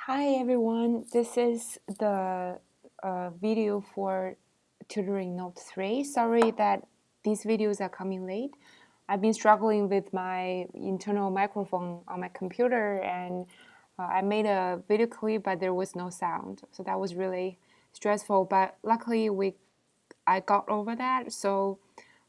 Hi everyone, this is the video for Tutoring Note 3. Sorry that these videos are coming late. I've been struggling with my internal microphone on my computer and I made a video clip but there was no sound. So that was really stressful, but luckily I got over that. So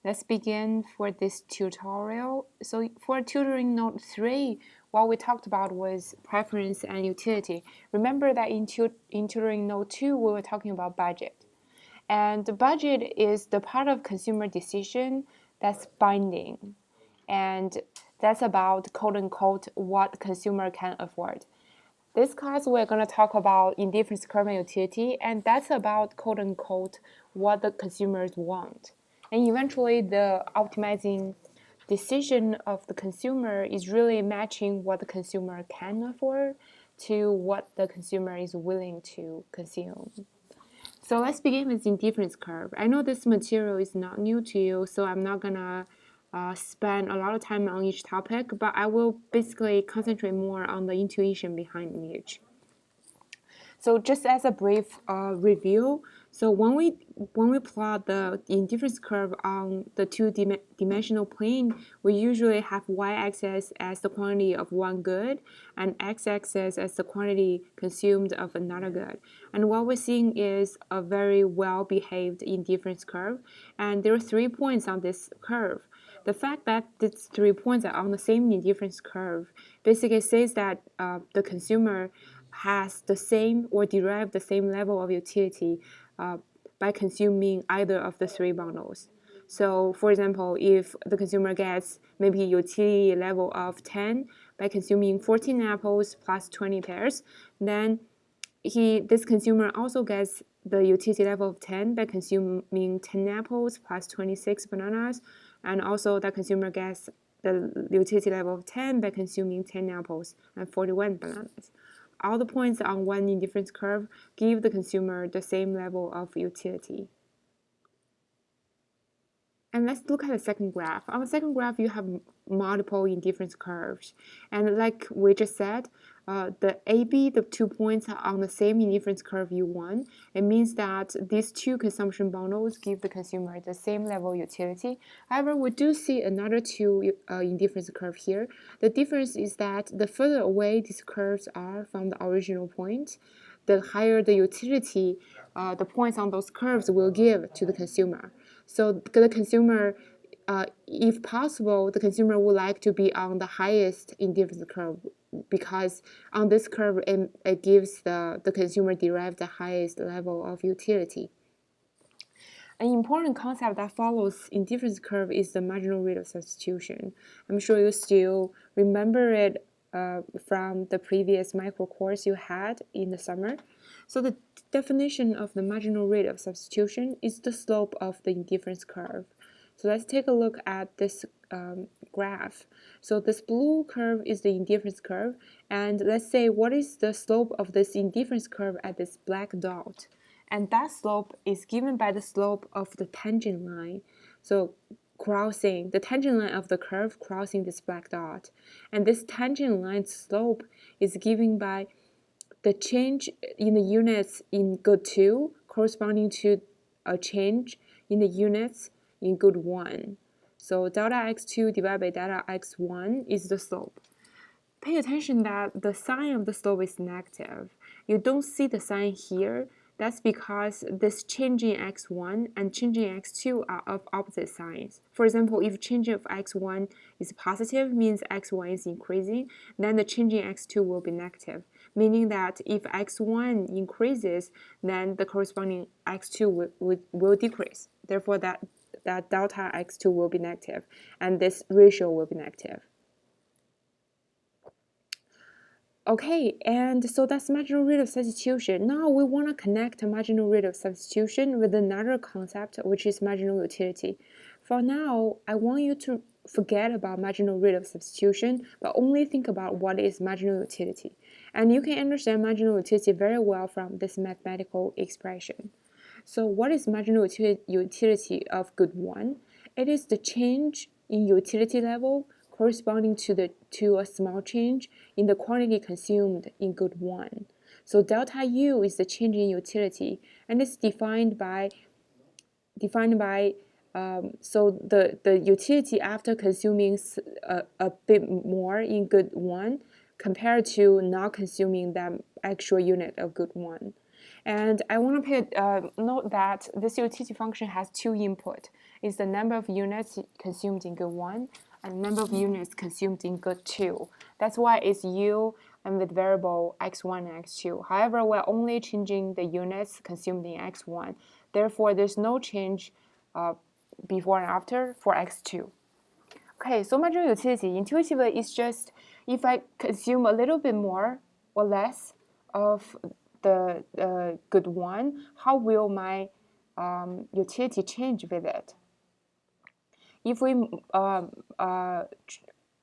let's begin for this tutorial. So for Tutoring Note 3, what we talked about was preference and utility. Remember that in Tutoring Note 2, we were talking about budget. And the budget is the part of consumer decision that's binding. And that's about quote unquote what consumer can afford. This class we're going to talk about indifference curve and utility, and that's about quote unquote what the consumers want. And eventually, the optimizing decision of the consumer is really matching what the consumer can afford to what the consumer is willing to consume. So let's begin with indifference curve. I know this material is not new to you, so I'm not gonna spend a lot of time on each topic, but I will basically concentrate more on the intuition behind each. So just as a brief review, so when we plot the indifference curve on the two-dimensional plane, we usually have y-axis as the quantity of one good and x-axis as the quantity consumed of another good. And what we're seeing is a very well-behaved indifference curve, and there are 3 points on this curve. The fact that these 3 points are on the same indifference curve basically says that the consumer has the same or derive the same level of utility by consuming either of the 3 bundles. So, for example, if the consumer gets maybe utility level of 10 by consuming 14 apples plus 20 pears, then this consumer also gets the utility level of 10 by consuming 10 apples plus 26 bananas, and also that consumer gets the utility level of 10 by consuming 10 apples and 41 bananas. All the points on one indifference curve give the consumer the same level of utility. And let's look at the second graph. On the second graph, you have multiple indifference curves. And like we just said, the AB, the 2 points are on the same indifference curve U1. It means that these 2 consumption bundles give the consumer the same level of utility. However, we do see another 2 indifference curve here. The difference is that the further away these curves are from the original point, the higher the utility the points on those curves will give to the consumer. So the consumer, if possible, the consumer would like to be on the highest indifference curve because on this curve it gives the consumer derive the highest level of utility. An important concept that follows indifference curve is the marginal rate of substitution. I'm sure you still remember it from the previous micro course you had in the summer. So the definition of the marginal rate of substitution is the slope of the indifference curve. So let's take a look at this graph. So this blue curve is the indifference curve, and let's say what is the slope of this indifference curve at this black dot. And that slope is given by the slope of the tangent line. So crossing the tangent line of the curve crossing this black dot. And this tangent line slope is given by the change in the units in good 2 corresponding to a change in the units in good 1. So delta x2 divided by delta x1 is the slope. Pay attention that the sign of the slope is negative. You don't see the sign here. That's because this changing x1 and changing x2 are of opposite signs. For example, if change of x1 is positive, means x1 is increasing, then the changing x2 will be negative, meaning that if x1 increases, then the corresponding x2 will decrease. Therefore, that delta x2 will be negative, and this ratio will be negative. Okay, and so that's marginal rate of substitution. Now we want to connect marginal rate of substitution with another concept, which is marginal utility. For now, I want you to forget about marginal rate of substitution, but only think about what is marginal utility. And you can understand marginal utility very well from this mathematical expression. So what is marginal utility of good 1? It is the change in utility level corresponding to a small change in the quantity consumed in good 1. So delta U is the change in utility, and it's defined by so the utility after consuming a bit more in good 1 compared to not consuming that actual unit of good 1. And I want to note that this utility function has 2 input. It's the number of units consumed in good 1 and number of units consumed in good 2. That's why it's U and with variable x1 and x2. However, we're only changing the units consumed in x1. Therefore, there's no change before and after for x2. Okay, so marginal utility intuitively is just if I consume a little bit more or less of the good 1, how will my utility change with it? If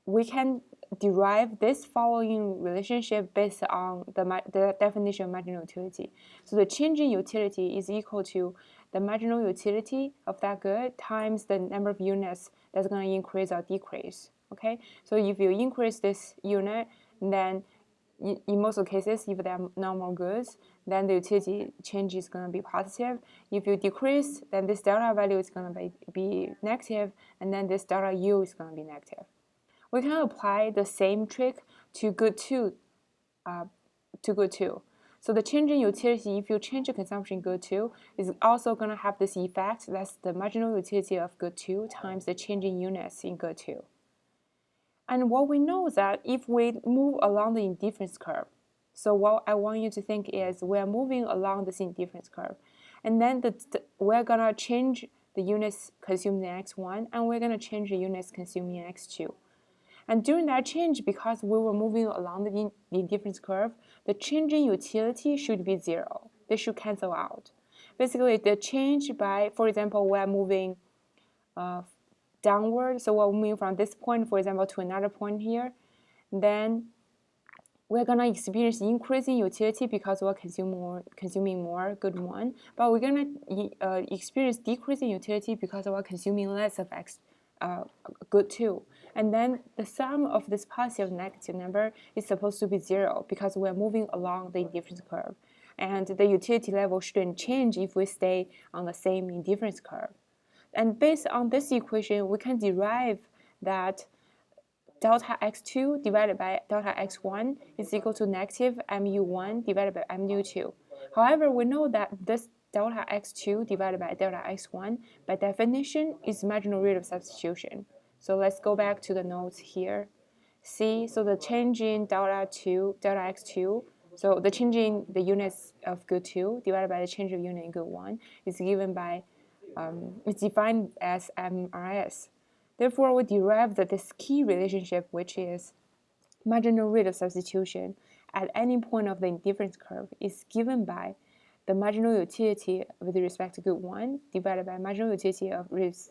we can derive this following relationship based on the definition of marginal utility. So the change in utility is equal to the marginal utility of that good times the number of units that's going to increase or decrease. Okay, so if you increase this unit, then in most of the cases, if there are no more goods, then the utility change is going to be positive. If you decrease, then this delta value is going to be negative, and then this delta U is going to be negative. We can apply the same trick to good 2. So the change in utility, if you change the consumption in good 2, is also going to have this effect. That's the marginal utility of good 2 times the change in units in good 2. And what we know is that if we move along the indifference curve, so what I want you to think is we're moving along this indifference curve, and then we're going to change the units consumed in x1, and we're going to change the units consumed in x2. And during that change, because we were moving along the indifference curve, the change in utility should be 0. They should cancel out. Basically, the change by, for example, we're moving downward, so we're moving from this point, for example, to another point here, then we're going to experience increasing utility because we're consuming more good 1, but we're going to experience decreasing utility because we're consuming less of good 2. And then the sum of this positive and negative number is supposed to be 0 because we're moving along the indifference curve. And the utility level shouldn't change if we stay on the same indifference curve. And based on this equation, we can derive that delta x2 divided by delta x1 is equal to negative mu1 divided by mu2. However, we know that this delta x2 divided by delta x1 by definition is marginal rate of substitution. So let's go back to the notes here. See, so the change in delta x2, so the change in the units of good 2 divided by the change of unit in good 1 is given by, it's defined as MRS. Therefore, we derived this key relationship, which is marginal rate of substitution at any point of the indifference curve is given by the marginal utility with respect to good 1 divided by marginal utility of with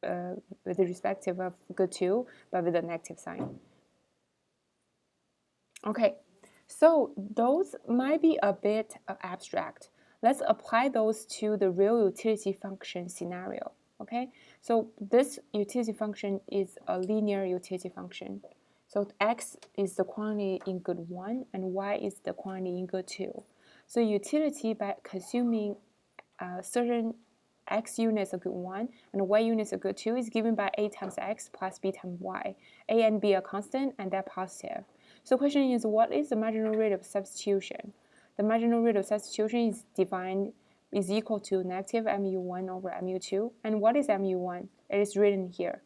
the respective of good 2, but with a negative sign. Okay, so those might be a bit abstract. Let's apply those to the real utility function scenario. Okay, so this utility function is a linear utility function. So x is the quantity in good 1 and y is the quantity in good 2. So utility by consuming certain x units of good 1 and y units of good 2 is given by a times x plus b times y. A and b are constant and they're positive. So the question is, what is the marginal rate of substitution? The marginal rate of substitution is equal to negative mu1 over mu2. And what is mu1? It is written here.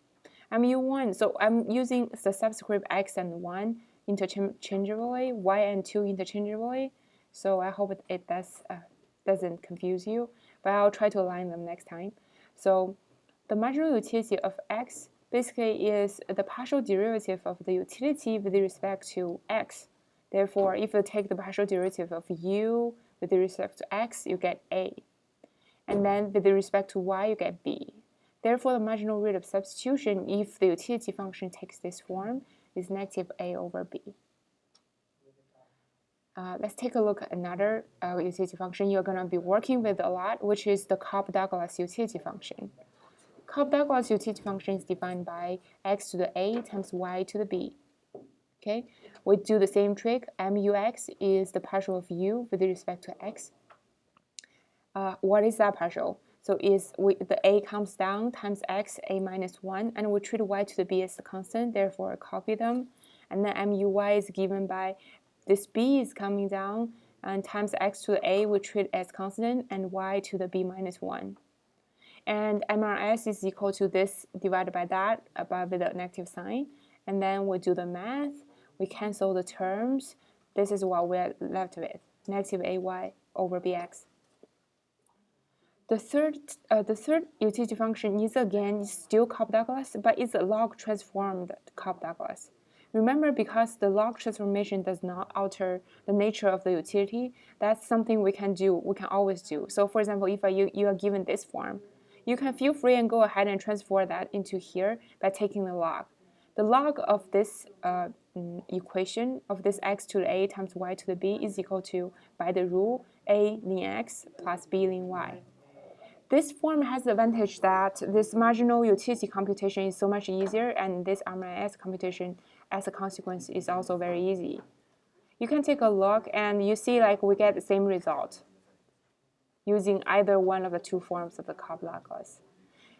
mu1, so I'm using the subscript x and 1 interchangeably, y and 2 interchangeably. So I hope it doesn't confuse you, but I'll try to align them next time. So the marginal utility of x basically is the partial derivative of the utility with respect to x. Therefore, if you take the partial derivative of u with respect to x, you get a. And then with respect to y, you get b. Therefore, the marginal rate of substitution, if the utility function takes this form, is negative a over b. Let's take a look at another utility function you're going to be working with a lot, which is the Cobb-Douglas utility function. Cobb-Douglas utility function is defined by x to the a times y to the b. Okay, we do the same trick. Mux is the partial of u with respect to x. What is that partial? So the a comes down times x, a minus 1, and we treat y to the b as the constant, therefore copy them. And then muy is given by this b is coming down, and times x to the a we treat as constant, and y to the b minus 1. And MRS is equal to this divided by that, above with a negative sign. And then we do the math, we cancel the terms. This is what we're left with, negative ay over bx. The third utility function is again still Cobb-Douglas, but it's a log transformed Cobb-Douglas. Remember, because the log transformation does not alter the nature of the utility, that's something we can do, we can always do. So for example, if you are given this form, you can feel free and go ahead and transfer that into here by taking the log. The log of this equation of this x to the a times y to the b is equal to, by the rule, a ln x plus b ln y. This form has the advantage that this marginal utility computation is so much easier, and this MRS computation as a consequence is also very easy. You can take a look and you see like we get the same result using either one of the two forms of the Cobb-Douglas.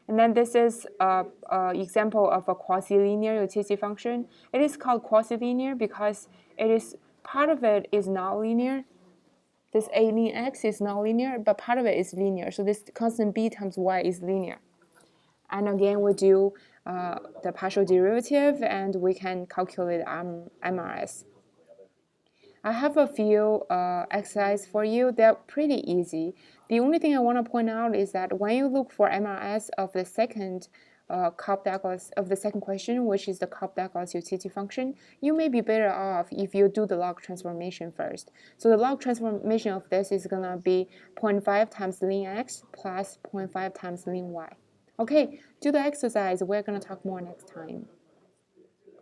And then this is an example of a quasi-linear utility function. It is called quasi-linear because part of it is not linear. This a ln x is not linear, but part of it is linear. So this constant b times y is linear. And again, we do the partial derivative, and we can calculate MRS. I have a few exercises for you. They're pretty easy. The only thing I want to point out is that when you look for MRS of the second Cobb-Douglas of the second question, which is the Cobb-Douglas utility function, you may be better off if you do the log transformation first. So the log transformation of this is going to be 0.5 times ln x plus 0.5 times ln y. Okay, do the exercise. We're going to talk more next time.